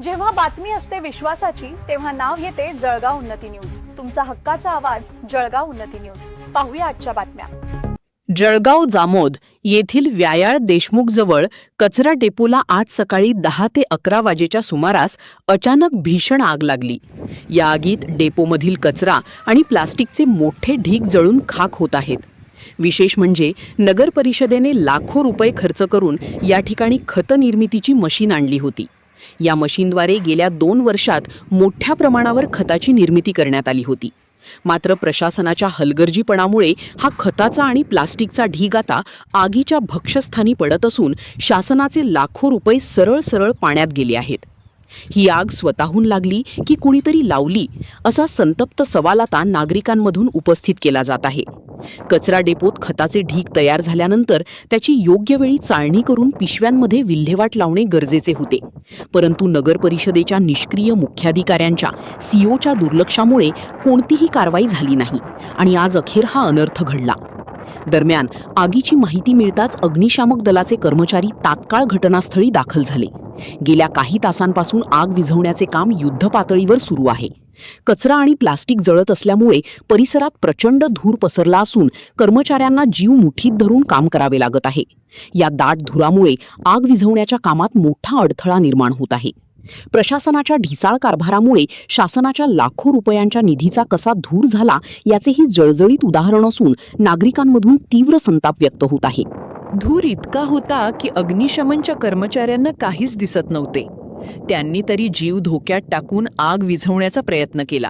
जेव्हा बातमी असते विश्वासाची तेव्हा नाव येते जळगाव उन्नती न्यूज. तुमचा हक्काचा आवाज जळगाव उन्नती न्यूज. पाहूया आजच्या बातम्या. जळगाव जामोद येथील व्यायाळ देशमुख जवळ कचरा डेपोला आज सकाळी 10 ते 11 वाजेच्या सुमारास अचानक भीषण आग लागली. या आगीत डेपोमधील कचरा आणि प्लास्टिकचे मोठे ढीग जळून खाक होत आहेत. विशेष म्हणजे नगर परिषदेने लाखो रुपये खर्च करून या ठिकाणी खत निर्मितीची मशीन आणली होती. या मशीनद्वारे गेल्या 2 वर्षात मोठ्या प्रमाणावर खताची निर्मिती करण्यात आली होती. मात्र प्रशासनाच्या हलगर्जीपणामुळे हा खताचा आणि प्लास्टिकचा ढीग आता आगीच्या भक्ष्यस्थानी पडत असून शासनाचे लाखो रुपये सरळ सरळ पाण्यात गेले आहेत. ही आग स्वतःहून लागली की कुणीतरी लावली असा संतप्त सवाल आता नागरिकांमधून उपस्थित केला जात आहे. कचरा डेपोत खताचे ढीग तयार झाल्यानंतर त्याची योग्य वेळी चाळणी करून पिशव्यांमध्ये विल्हेवाट लावणे गरजेचे होते. परंतु नगर परिषदेच्या निष्क्रिय मुख्याधिकाऱ्यांच्या सीओच्या दुर्लक्षामुळे कोणतीही कारवाई झाली नाही आणि आज अखेर हा अनर्थ घडला. दरम्यान आगीची माहिती मिळताच अग्निशामक दलाचे कर्मचारी तात्काळ घटनास्थळी दाखल झाले. गेल्या काही तासांपासून आग विझवण्याचे काम युद्धपातळीवर सुरू आहे. कचरा आणि प्लास्टिक जळत असल्यामुळे परिसरात प्रचंड धूर पसरला असून कर्मचाऱ्यांना जीव मुठीत धरून काम करावे लागत आहे. या दाट धुरामुळे आग विझवण्याच्या कामात मोठा अडथळा निर्माण होत आहे. प्रशासनाच्या ढिसाळ कारभारामुळे शासनाच्या लाखो रुपयांच्या निधीचा कसा धूर झाला याचे ही जळजळीत उदाहरण असून नागरिकांमधून तीव्र संताप व्यक्त होत आहे. धूर इतका होता की अग्निशमनच्या कर्मचाऱ्यांना काहीच दिसत नव्हते. त्यांनी तरी जीव धोक्यात टाकून आग विझवण्याचा प्रयत्न केला.